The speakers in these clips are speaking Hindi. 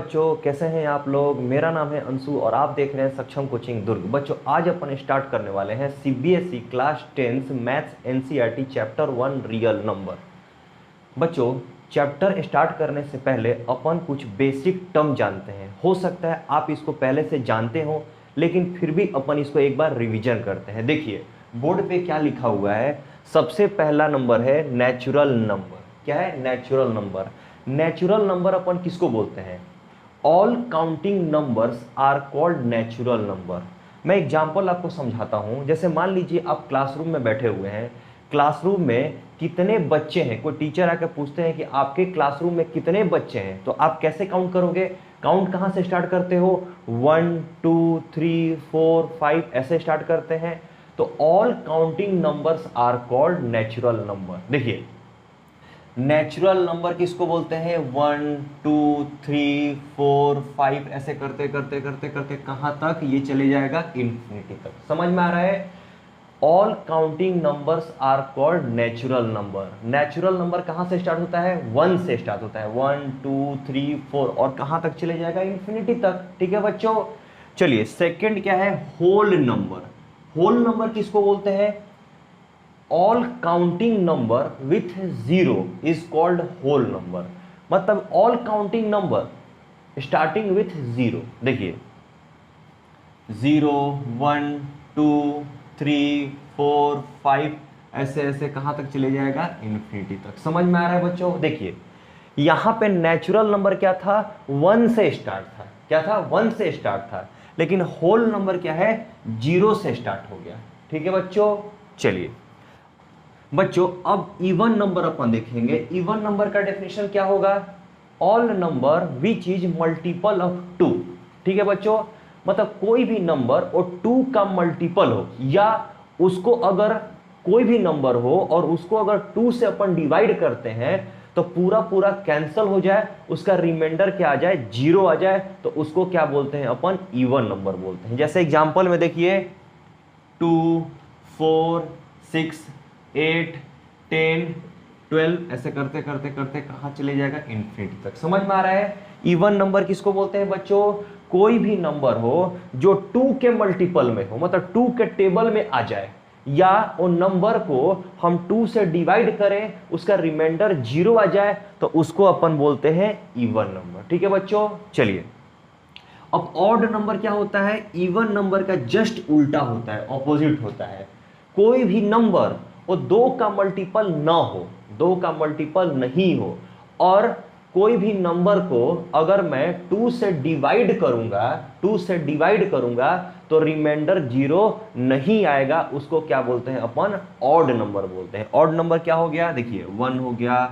बच्चों, कैसे हैं आप लोग। मेरा नाम है अंशु और आप देख रहे हैं सक्षम कोचिंग दुर्ग। बच्चों, आज अपन स्टार्ट करने वाले हैं CBSE class 10 maths NCERT chapter 1 real number. बच्चों, चैप्टर स्टार्ट करने से पहले अपन कुछ बेसिक टर्म जानते हैं। हो सकता है आप इसको पहले से जानते हो, लेकिन फिर भी अपन इसको एक बार रिवीजन करते हैं। देखिए बोर्ड पे क्या लिखा हुआ है। सबसे पहला नंबर है नेचुरल नंबर। क्या है? Natural number. नेचुरल नंबर अपन किसको बोलते हैं? All counting numbers are called natural number. मैं एग्जांपल आपको समझाता हूं। जैसे मान लीजिए आप क्लासरूम में बैठे हुए हैं। क्लासरूम में कितने बच्चे हैं, कोई टीचर आकर पूछते हैं कि आपके क्लासरूम में कितने बच्चे हैं, तो आप कैसे काउंट करोगे? काउंट कहां से स्टार्ट करते हो? 1 2 3 4 5 ऐसे स्टार्ट करते हैं। तो all counting numbers are called natural number. देखिए नेचुरल नंबर किसको बोलते हैं? 1 2 3 4 5 ऐसे करते करते करते करते कहां तक? ये चले जाएगा इंफिनिटी तक। समझ में आ रहा है? All counting numbers are called natural number. Natural number कहां से स्टार्ट होता है? 1 से स्टार्ट होता है। 1 2 3 4 और कहां तक चले जाएगा? इंफिनिटी तक। ठीक है बच्चों, चलिए सेकंड क्या है? Whole number. होल नंबर किसको बोलते हैं? All counting number with zero is called whole number. मतलब all counting number starting with zero. देखिए 0 1 2 3 4 5 ऐसे ऐसे कहां तक चले जाएगा? इंफिनिटी तक। समझ में आ रहा है बच्चों? देखिए यहां पे नेचुरल नंबर क्या था? 1 से स्टार्ट था। क्या था? 1 से स्टार्ट था। लेकिन होल नंबर क्या है? 0 से स्टार्ट हो गया। ठीक है बच्चों, चलिए बच्चों अब इवन नंबर अपन देखेंगे। इवन नंबर का डेफिनेशन क्या होगा? All number which is multiple of 2। ठीक है बच्चों, मतलब कोई भी नंबर और 2 का मल्टीपल हो, या उसको अगर कोई भी नंबर हो और उसको अगर 2 से अपन डिवाइड करते हैं तो पूरा पूरा कैंसिल हो जाए, उसका रिमाइंडर क्या आ जाए? 0 आ जाए, तो उसको क्या बोलते हैं अपन? इवन नंबर बोलते हैं। जैसे एग्जांपल में देखिए 2 4 6 8 10 12 ऐसे करते करते करते कहां चले जाएगा? इंफिनिटी तक। समझ में आ रहा है? इवन नंबर किसको बोलते हैं बच्चों? कोई भी नंबर हो जो 2 के मल्टीपल में हो, मतलब 2 के टेबल में आ जाए, या वो नंबर को हम 2 से डिवाइड करें, उसका रिमाइंडर 0 आ जाए, तो उसको अपन बोलते हैं इवन नंबर। ठीक है बच्चों, चलिए अब ऑड नंबर क्या होता है? इवन नंबर का जस्ट उल्टा होता है, ऑपोजिट होता है। कोई भी नंबर वो 2 का मल्टीपल ना हो, 2 का मल्टीपल नहीं हो, और कोई भी नंबर को अगर मैं 2 से डिवाइड करूंगा, 2 से डिवाइड करूंगा तो रिमाइंडर 0 नहीं आएगा, उसको क्या बोलते हैं अपन? ऑड नंबर बोलते हैं। ऑड नंबर क्या हो गया? देखिए 1 हो गया,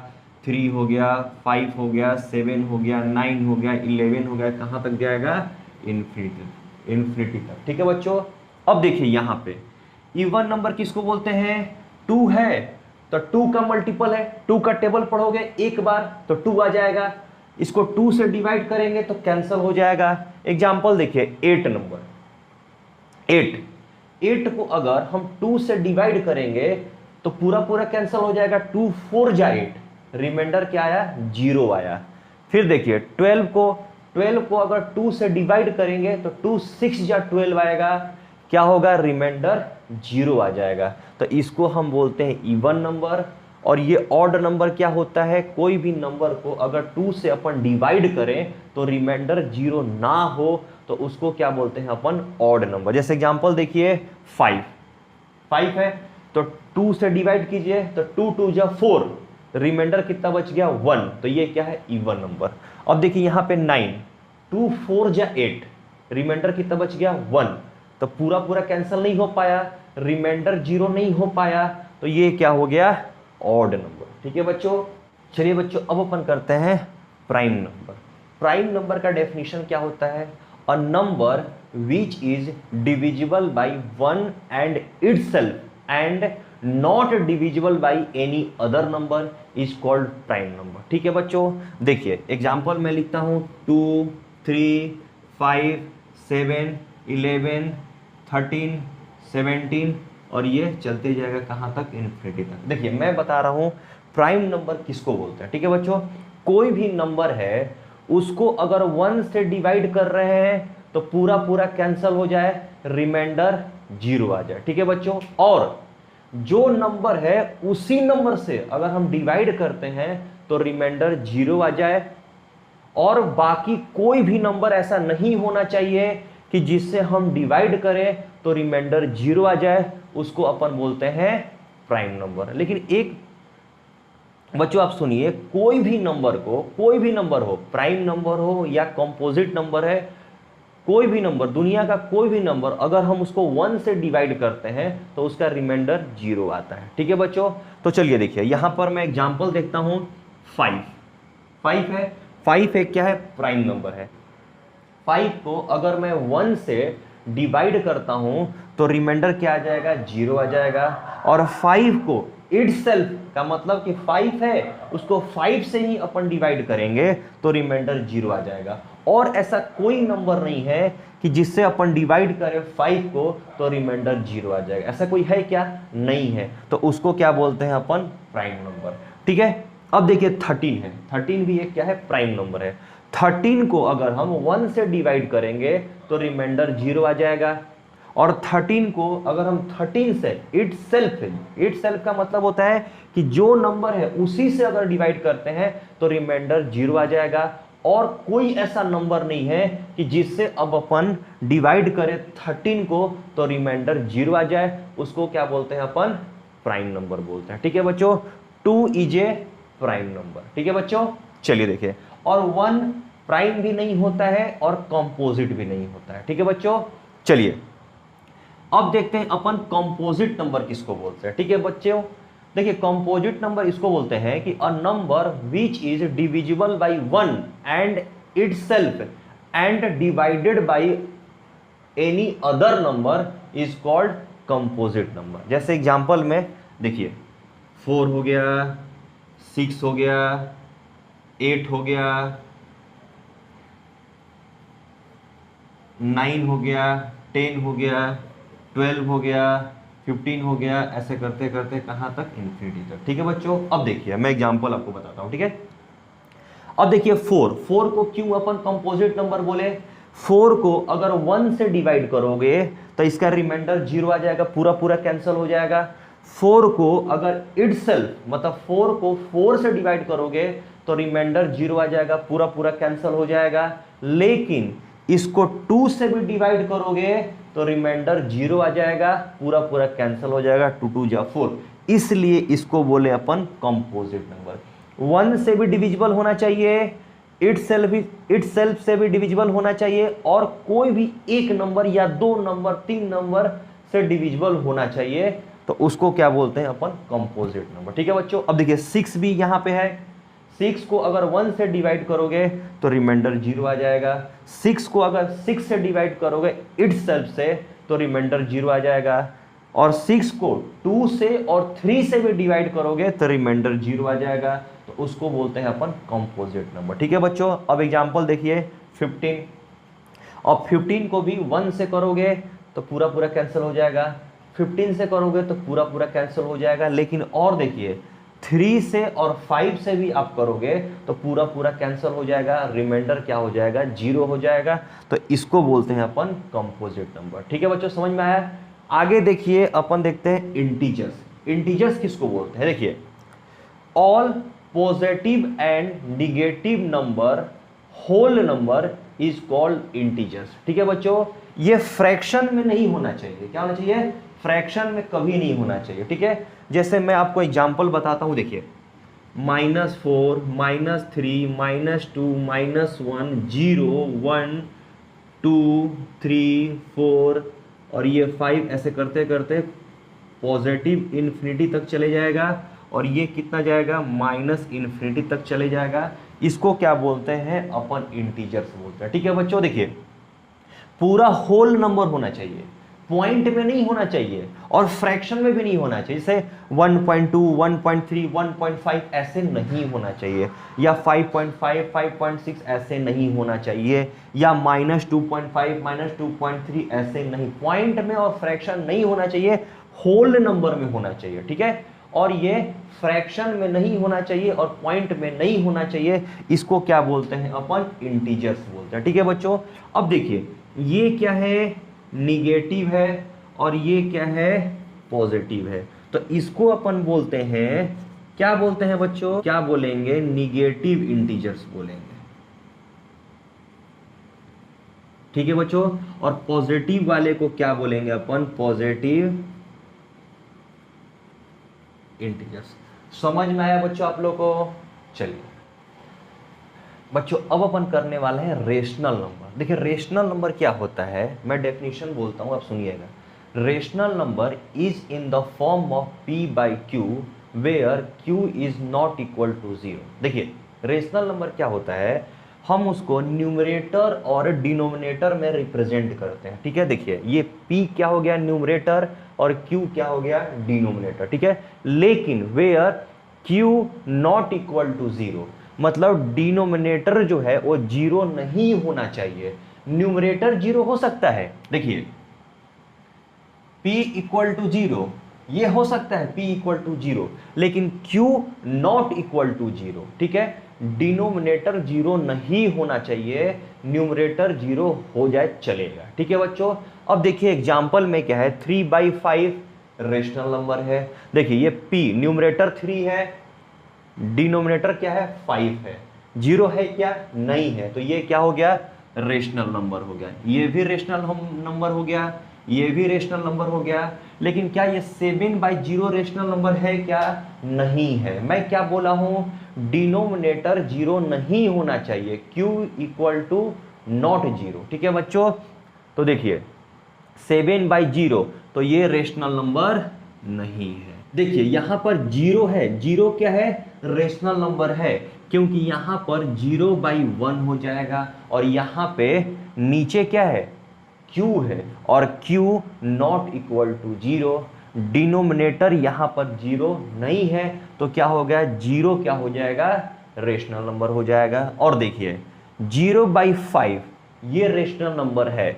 3 हो गया, 5 हो गया, 7 हो गया, 9 हो गया, 11 हो गया, कहां तक जाएगा? इन्फिनिटी तक। ठीक है बच्चों, अब देखिए यहां पे इवन नंबर किसको बोलते हैं? 2 है तो 2 का मल्टीपल है, 2 का टेबल पढ़ोगे एक बार तो 2 आ जाएगा, इसको 2 से डिवाइड करेंगे तो कैंसिल हो जाएगा। एग्जांपल देखिए 8 नंबर, 8 को अगर हम 2 से डिवाइड करेंगे तो पूरा पूरा कैंसिल हो जाएगा। 2 4 जा 8, रिमाइंडर क्या आया? 0 आया। फिर देखिए 12 को अगर 2 से डिवाइड करेंगे तो 2 6 जा 12 आएगा, क्या होगा? रिमाइंडर 0 आ जाएगा। तो इसको हम बोलते हैं इवन नंबर। और ये ऑड नंबर क्या होता है? कोई भी नंबर को अगर 2 से अपन डिवाइड करें तो रिमाइंडर 0 ना हो तो उसको क्या बोलते हैं अपन? Odd number. जैसे एग्जांपल देखिए 5 है तो 2 से डिवाइड कीजिए तो 2 2 जा 4, रिमाइंडर कितना बच गया? 1, तो ये क्या है? Even number. अब देखिए यहां पे 9, 2 4 जा 8, रिमाइंडर कितना बच गया? 1, तो पूरा पूरा कैंसिल नहीं हो पाया, रिमाइंडर 0 नहीं हो पाया, तो ये क्या हो गया? Odd number. ठीक है बच्चों, चलिए बच्चों अब अपन करते हैं प्राइम नंबर। प्राइम नंबर का डेफिनेशन क्या होता है? A number which is divisible by 1 and itself and not divisible by any other number is called prime number. ठीक है बच्चों, देखिए एग्जांपल मैं लिखता हूं 2 3 5 7 11 13 17 और ये चलते जाएगा कहां तक? इन्फिनिटी तक। देखिए मैं बता रहा हूं प्राइम नंबर किसको बोलते हैं। ठीक है बच्चों, कोई भी नंबर है उसको अगर 1 से डिवाइड कर रहे हैं तो पूरा पूरा कैंसिल हो जाए, रिमाइंडर 0 आ जाए। ठीक है बच्चों, और जो नंबर है उसी नंबर से अगर हम डिवाइड करते हैं तो रिमाइंडर 0 आ जाए, और बाकी कोई भी नंबर ऐसा नहीं होना चाहिए कि जिससे हम डिवाइड करें तो रिमाइंडर 0 आ जाए, उसको अपन बोलते हैं प्राइम नंबर। लेकिन एक बच्चों आप सुनिए, कोई भी नंबर हो, प्राइम नंबर हो या कंपोजिट नंबर है, कोई भी नंबर, दुनिया का कोई भी नंबर, अगर हम उसको 1 से डिवाइड करते हैं तो उसका रिमाइंडर 0 आता है। ठीक है बच्चों, तो चलिए देखिए यहां पर मैं एग्जांपल देखता हूं। 5 है क्या है, प्राइम नंबर है। 5 को अगर मैं 1 से डिवाइड करता हूं तो रिमाइंडर क्या आ जाएगा, 0 आ जाएगा। और 5 को इटसेल्फ का मतलब कि 5 है, उसको 5 से ही अपन डिवाइड करेंगे तो रिमाइंडर 0 आ जाएगा। और ऐसा कोई नंबर नहीं है कि जिससे अपन डिवाइड करें 5 को तो रिमाइंडर 0 आ जाएगा, ऐसा कोई है क्या, नहीं है। तो उसको क्या बोलते हैं अपन, प्राइम नंबर। ठीक है, अब देखिए 13 है, 13 भी एक क्या है, प्राइम नंबर है। 13 को अगर हम 1 से डिवाइड करेंगे तो रिमाइंडर 0 आ जाएगा। और 13 को अगर हम 13 से इटसेल्फ का मतलब होता है कि जो नंबर है उसी से अगर डिवाइड करते हैं तो रिमाइंडर 0 आ जाएगा। और कोई ऐसा नंबर नहीं है कि जिससे अब अपन डिवाइड करें 13 को तो रिमाइंडर 0 आ जाए, उसको क्या बोलते हैं अपन, प्राइम नंबर बोलते हैं। ठीक है बच्चों, 2 इज ए प्राइम नंबर। ठीक है बच्चों, चलिए देखिए, और 1 प्राइम भी नहीं होता है और कंपोजिट भी नहीं होता है। ठीक है बच्चों, चलिए अब देखते हैं अपन कंपोजिट नंबर किसको बोलते हैं। ठीक है बच्चों, देखिए कंपोजिट नंबर इसको बोलते हैं कि a number which is divisible by 1 and itself and divided by any other number is called composite number. जैसे एग्जांपल में देखिए 4 हो गया, 6 हो गया, 8 हो गया, 9 हो गया, 10 हो गया, 12 हो गया, 15 हो गया, ऐसे करते करते कहां तक, इंफिनिटी तक। ठीक है बच्चों, अब देखिए मैं एग्जांपल आपको बताता हूं। ठीक है, अब देखिए 4 को क्यों अपन कंपोजिट नंबर बोले, 4 को अगर 1 से डिवाइड करोगे तो इसका रिमाइंडर 0 आ जाएगा, पूरा पूरा कैंसिल हो जाएगा। 4 को अगर इटसेल्फ मतलब 4 को 4 से डिवाइड करोगे तो रिमाइंडर 0 आ जाएगा, पूरा पूरा कैंसिल हो जाएगा। लेकिन इसको 2 से भी डिवाइड करोगे तो रिमाइंडर 0 आ जाएगा, पूरा पूरा कैंसिल हो जाएगा, 2 2 जा 4, इसलिए इसको बोले अपन कंपोजिट नंबर। 1 से भी डिविजिबल होना चाहिए, इटसेल्फ से भी डिविजिबल होना चाहिए, और कोई भी एक नंबर या 2 नंबर 3 नंबर से डिविजिबल होना चाहिए, तो उसको क्या बोलते हैं अपन, कंपोजिट नंबर। ठीक है बच्चों, अब देखिए 6 भी यहां पे है। 6 को अगर 1 से डिवाइड करोगे तो रिमाइंडर 0 आ जाएगा। 6 को अगर 6 से डिवाइड करोगे इटसेल्फ से तो रिमाइंडर 0 आ जाएगा। और 6 को 2 से और 3 से भी डिवाइड करोगे तो रिमाइंडर 0 आ जाएगा, तो उसको बोलते हैं अपन कंपोजिट नंबर। ठीक है बच्चों, अब एग्जांपल देखिए 15, और 15 को भी 1 से करोगे तो पूरा पूरा कैंसिल हो जाएगा, 15 से करोगे तो पूरा पूरा कैंसिल हो जाएगा। लेकिन और देखिए 3 से और 5 से भी आप करोगे तो पूरा पूरा कैंसिल हो जाएगा, रिमाइंडर क्या हो जाएगा, 0 हो जाएगा, तो इसको बोलते हैं अपन कंपोजिट नंबर। ठीक है बच्चों, समझ में आया। आगे देखिए अपन देखते हैं इंटीजर्स। इंटीजर्स किसको बोलते हैं, देखिए all positive and negative number whole number is called integers. ठीक है बच्चों, ये फ्रैक्शन में नहीं होना चाहिए, क्या होना चाहिए, फ्रैक्शन में कभी नहीं होना चाहिए। ठीक है, जैसे मैं आपको एग्जांपल बताता हूं, देखिए -4, -3, -2, -1, 0, 1, 2, 3, 4 और ये 5, ऐसे करते करते पॉजिटिव इन्फिनिटी तक चले जाएगा, और ये कितना जाएगा, -इन्फिनिटी तक चले जाएगा। इसको क्या बोलते हैं अपन, इंटीजर्स बोलते हैं। ठीक है बच्चों, देखिए पूरा होल नंबर होना चाहिए, पॉइंट में नहीं होना चाहिए और फ्रैक्शन में भी नहीं होना चाहिए। जैसे 1.2, 1.3, 1.5 ऐसे नहीं होना चाहिए, या 5.5, 5.6 ऐसे नहीं होना चाहिए, या -2.5, -2.3 ऐसे नहीं, पॉइंट में और फ्रैक्शन नहीं होना चाहिए, होल नंबर में होना चाहिए। ठीक है, और ये फ्रैक्शन में नहीं होना चाहिए और पॉइंट में नहीं होना चाहिए, इसको क्या बोलते हैं अपन, इंटीजर्स बोलते हैं। ठीक है बच्चों, अब देखिए ये क्या है, निगेटिव है और ये क्या है, पॉजिटिव है, तो इसको अपन बोलते हैं, क्या बोलते हैं बच्चों, क्या बोलेंगे, निगेटिव इंटीजर्स बोलेंगे। ठीक है बच्चों, और पॉजिटिव वाले को क्या बोलेंगे अपन, पॉजिटिव इंटीजर्स। समझ में आया बच्चों आप लोग को? चलिए बच्चों अब अपन करने वाले हैं रेशनल नंबर। देखिए रेशनल नंबर क्या होता है, मैं डेफिनेशन बोलता हूं, आप सुनिएगा। Rational number is in the form of p by q where q is not equal to 0। देखिए रेशनल नंबर क्या होता है, हम उसको न्यूमरेटर और डिनोमिनेटर में रिप्रेजेंट करते हैं। ठीक है, देखिए ये p क्या हो गया, न्यूमरेटर, और q क्या हो गया, डिनोमिनेटर। ठीक है, लेकिन where q not equal to 0, मतलब डिनोमिनेटर जो है वो 0 नहीं होना चाहिए, न्यूमरेटर 0 हो सकता है। देखिए p इक्वल टू 0 ये हो सकता है, p इक्वल टू 0, लेकिन q नॉट इक्वल टू 0। ठीक है, डिनोमिनेटर 0 नहीं होना चाहिए, न्यूमरेटर 0 हो जाए चलेगा। ठीक है बच्चों, अब देखिए एग्जांपल में क्या है, 3/5 रेशनल नंबर है। देखिए ये p न्यूमरेटर 3 है, डिनोमिनेटर क्या है, 5 है, 0 है क्या, नहीं है, तो ये क्या हो गया, रेशनल नंबर हो गया। ये भी रेशनल नंबर हो गया, ये भी रेशनल नंबर हो गया, लेकिन क्या ये 7/0 रेशनल नंबर है क्या, नहीं है। मैं क्या बोला हूं, डिनोमिनेटर 0 नहीं होना चाहिए, q इक्वल टू नॉट 0। ठीक है बच्चों, तो देखिए 7/0 तो ये रेशनल नंबर नहीं है। देखिए यहां पर 0 है, 0 क्या है, रेशनल नंबर है, क्योंकि यहां पर 0/1 हो जाएगा, और यहां पे नीचे क्या है, q है, और q not equal to 0, denominator यहां पर 0 नहीं है, तो क्या हो गया, 0 क्या हो जाएगा, रेशनल नंबर हो जाएगा। और देखिए 0/5 ये रेशनल नंबर है,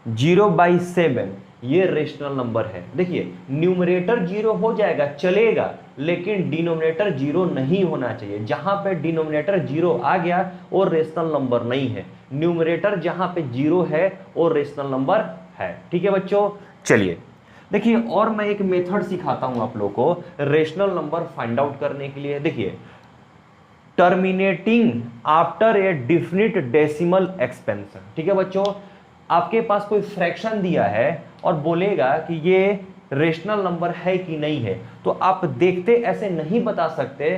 0/7 ये रेशनल नंबर है। देखिए न्यूमरेटर 0 हो जाएगा चलेगा, लेकिन डिनोमिनेटर 0 नहीं होना चाहिए। जहां पे डिनोमिनेटर 0 आ गया वो रेशनल नंबर नहीं है, न्यूमरेटर जहां पे 0 है वो रेशनल नंबर है। ठीक है बच्चों, चलिए देखिए और मैं एक मेथड सिखाता हूं आप लोग को रेशनल नंबर फाइंड आउट करने के लिए। देखिए terminating after a definite decimal expansion. ठीक है बच्चों, आपके पास कोई फ्रैक्शन दिया है और बोलेगा कि ये रेशनल नंबर है कि नहीं है, तो आप देखते ऐसे नहीं बता सकते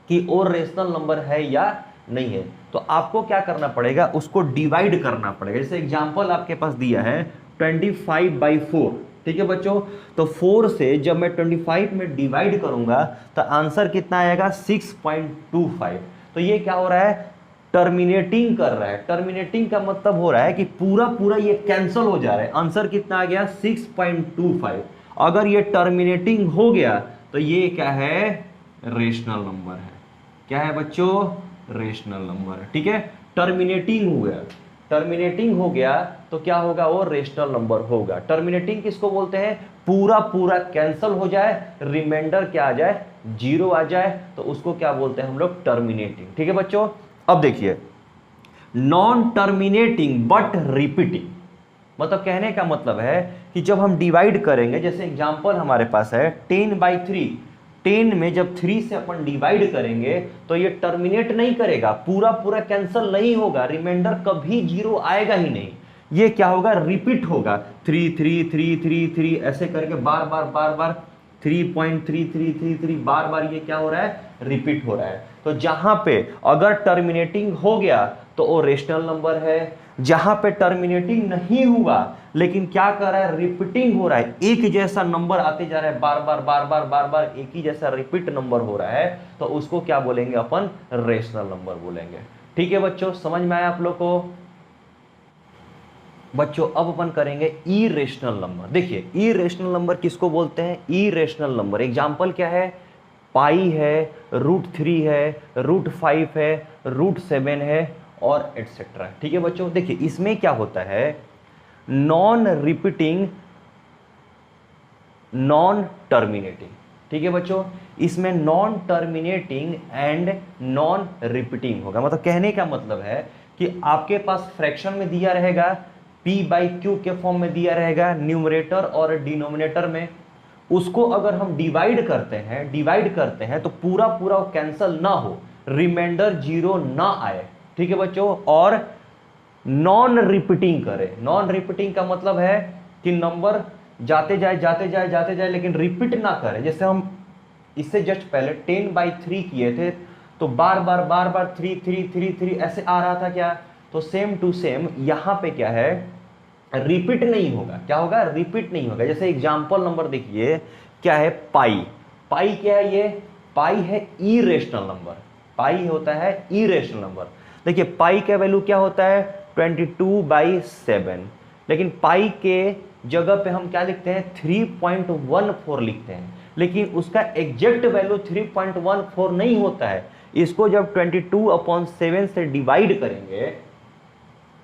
कि और रेशनल नंबर है या नहीं है, तो आपको क्या करना पड़ेगा, उसको डिवाइड करना पड़ेगा। जैसे एग्जांपल आपके पास दिया है 25/4। ठीक है बच्चों, तो 4 से जब मैं 25 में डिवाइड करूंगा तो आंसर कितना आएगा, 6.25। तो ये क्या हो रहा है, टर्मिनेटिंग कर रहा है। टर्मिनेटिंग का मतलब हो रहा है कि पूरा पूरा ये कैंसिल हो जा रहा है। आंसर कितना आ गया, 6.25। अगर ये टर्मिनेटिंग हो गया तो ये क्या है, रेशनल नंबर है। क्या है बच्चों, रेशनल नंबर है। ठीक है, टर्मिनेटिंग हो गया, टर्मिनेटिंग हो गया तो क्या होगा, वो रेशनल नंबर होगा। टर्मिनेटिंग किसको बोलते हैं, पूरा पूरा कैंसिल हो जाए, रिमाइंडर क्या आ जाए, 0 आ जाए, तो उसको क्या बोलते हैं हम लोग, टर्मिनेटिंग। ठीक है बच्चों, अब देखिए नॉन टर्मिनेटिंग बट रिपीटिंग, मतलब कहने का मतलब है कि जब हम डिवाइड करेंगे, जैसे एग्जांपल हमारे पास है 10/3, 10 में जब 3 से अपन डिवाइड करेंगे तो ये टर्मिनेट नहीं करेगा, पूरा पूरा कैंसिल नहीं होगा, रिमाइंडर कभी 0 आएगा ही नहीं, ये क्या होगा, रिपीट होगा, 3 3 3 3 3 ऐसे करके बार बार 3.3333 बार बार ये क्या हो रहा है, रिपीट हो रहा है। तो जहां पे अगर टर्मिनेटिंग हो गया तो वो रेशनल नंबर है, जहां पे टर्मिनेटिंग नहीं हुआ लेकिन क्या कर रहा है, रिपीटिंग हो रहा है, एक जैसा नंबर आते जा रहा है, बार बार एक ही जैसा रिपीट नंबर हो रहा है, तो उसको क्या बोलेंगे अपन, रेशनल नंबर बोलेंगे। ठीक है बच्चों, समझ में आया आप लोग को? बच्चों अब अपन करेंगे इरेशनल नंबर। देखिए इरेशनल नंबर किसको बोलते हैं, इरेशनल नंबर एग्जांपल क्या है, पाई है, √3 है, √5 है, √7 है और एटसेट्रा। ठीक है बच्चों, देखिए इसमें क्या होता है, नॉन रिपीटिंग, नॉन टर्मिनेटिंग। ठीक है बच्चों, इसमें non terminating and non repeating होगा। मतलब कहने का मतलब है कि आपके पास फ्रैक्शन में दिया रहेगा, p/q के फॉर्म में दिया रहेगा न्यूमरेटर और डिनोमिनेटर में, उसको अगर हम डिवाइड करते हैं तो पूरा पूरा कैंसल ना हो, रिमाइंडर 0 ना आए, ठीक है बच्चों, और नॉन रिपीटिंग करे। नॉन रिपीटिंग का मतलब है कि नंबर जाते जाए लेकिन रिपीट ना करे। जैसे हम इससे जस्ट पहले 10/3 किए थे तो बार बार 3 ऐसे आ रहा था क्या, तो सेम टू सेम यहां पे क्या है, रिपीट नहीं होगा। क्या होगा, रिपीट नहीं होगा। जैसे एग्जांपल नंबर देखिए क्या है, पाई क्या है, ये पाई है इरेशनल नंबर, पाई होता है इरेशनल नंबर। देखिए पाई का वैल्यू क्या होता है 22/7, लेकिन पाई के जगह पे हम क्या लिखते हैं 3.14 लिखते हैं, लेकिन उसका एग्जैक्ट वैल्यू 3.14 नहीं होता है। इसको जब 22/7 से डिवाइड करेंगे,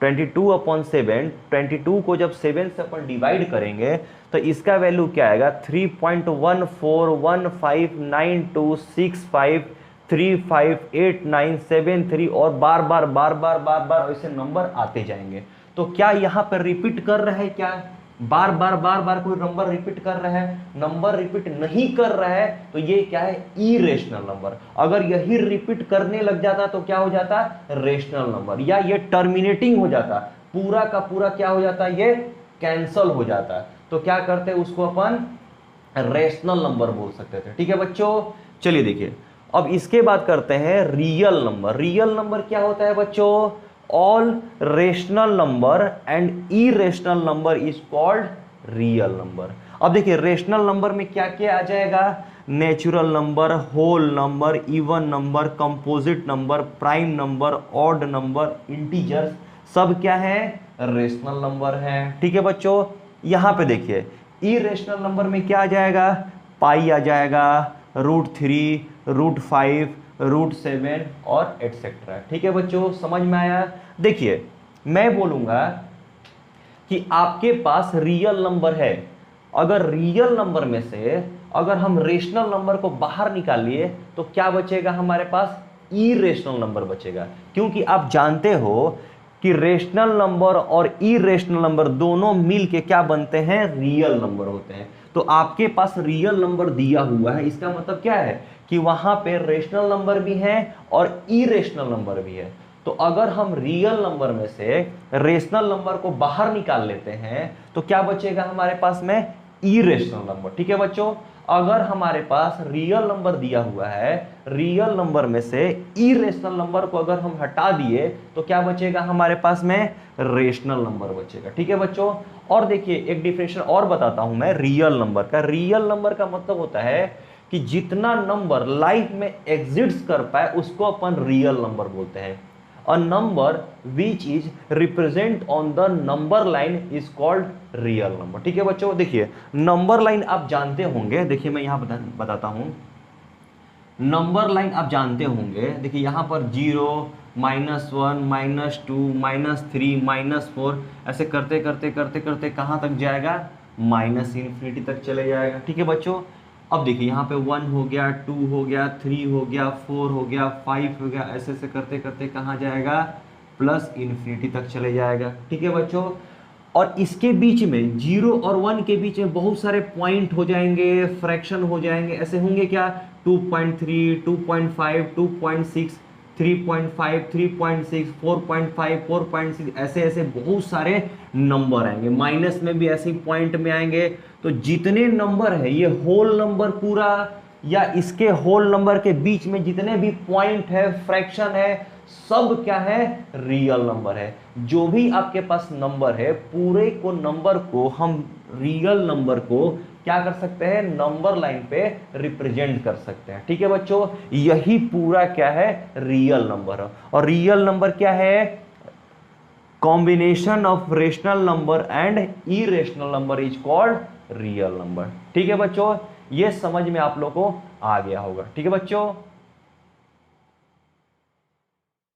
22 को जब 7 से अपन डिवाइड करेंगे तो इसका वैल्यू क्या आएगा 3.14159265358973 और बार बार ऐसे नंबर आते जाएंगे। तो क्या यहाँ पर रिपीट कर रहा है, क्या बार बार कोई नंबर रिपीट कर रहा है, नंबर रिपीट नहीं कर रहा है, तो ये क्या है इरेशनल नंबर। अगर यही रिपीट करने लग जाता तो क्या हो जाता, रेशनल नंबर, या ये टर्मिनेटिंग हो जाता, पूरा का पूरा क्या हो जाता, ये कैंसल हो जाता। तो क्या करते, उसको अपन रेशनल नंबर बोल सकते थे। ठीक है बच्चों, चलिए देखिए अब इसके बाद करते हैं रियल नंबर। रियल नंबर क्या होता है बच्चों, all rational number and irrational number is called real number. अब देखिए रेशनल नंबर में क्या क्या आ जाएगा, natural number, whole number, even number, composite number, prime number, odd number, integers, सब क्या है रेशनल नंबर है। ठीक है बच्चों, यहां पे देखिए इरेशनल नंबर में क्या आ जाएगा, पाई आ जाएगा, √3, √5, √7 और एटसेट्रा। ठीक है बच्चों, समझ में आया। देखिए मैं बोलूंगा कि आपके पास रियल नंबर है, अगर रियल नंबर में से अगर हम रेशनल नंबर को बाहर निकालिए तो क्या बचेगा, हमारे पास इरेशनल नंबर बचेगा। क्योंकि आप जानते हो कि रेशनल नंबर और इरेशनल नंबर दोनों मिलके क्या बनते हैं, रियल नंबर होते हैं। तो आपके पास रियल नंबर दिया हुआ है, इसका मतलब क्या है कि वहां पे रेशनल नंबर भी है और इरेशनल नंबर भी है। तो अगर हम रियल नंबर में से रेशनल नंबर को बाहर निकाल लेते हैं तो क्या बचेगा हमारे पास में, इरेशनल नंबर। ठीक है बच्चों, अगर हमारे पास रियल नंबर दिया हुआ है, रियल नंबर में से इरेशनल नंबर को अगर हम हटा दिए तो क्या बचेगा हमारे पास में, रेशनल नंबर बचेगा। ठीक है बच्चों, और देखिए एक डिफिनेशन और बताता हूं मैं रियल नंबर का। रियल नंबर का मतलब होता है कि जितना नंबर लाइफ में एग्जिस्ट कर पाए उसको अपन रियल नंबर बोलते हैं। A number which is represent on the number line is called real number। ठीक है बच्चों, देखिए नंबर लाइन आप जानते होंगे, देखिए मैं यहां बताता हूं, नंबर लाइन आप जानते होंगे। देखिए यहां पर 0, -1, -2, -3, -4 ऐसे करते करते कहां तक जाएगा, -∞ तक चले जाएगा। ठीक है बच्चों, अब देखिए यहाँ पे 1 हो गया, 2 हो गया, 3 हो गया, 4 हो गया, 5 हो गया, ऐसे ऐसे करते करते कहाँ जाएगा, +∞ तक चले जाएगा। ठीक है बच्चों, और इसके बीच में 0 और 1 के बीच में बहुत सारे पॉइंट हो जाएंगे, फ्रैक्शन हो जाएंगे, ऐसे होंगे क्या 2.3, 2.5, 2.6, 3.5, 3.6, 4.5, 4.6, ऐसे ऐसे बहुत सारे नंबर आएंगे। माइनस में भी ऐसे पॉइंट में आएंगे। तो जितने नंबर है, ये होल नंबर पूरा या इसके होल नंबर के बीच में जितने भी पॉइंट है, फ्रैक्शन है, सब क्या है, रियल नंबर है। जो भी आपके पास नंबर है, पूरे को नंबर को हम रियल नंबर को क्या कर सकते हैं, नंबर लाइन पे रिप्रेजेंट कर सकते हैं। ठीक है बच्चों, यही पूरा क्या है, रियल नंबर है। और रियल नंबर क्या है, combination of rational number and irrational number is called real number. ठीक है बच्चों, ये समझ में आप लोगों को आ गया होगा। ठीक है बच्चों।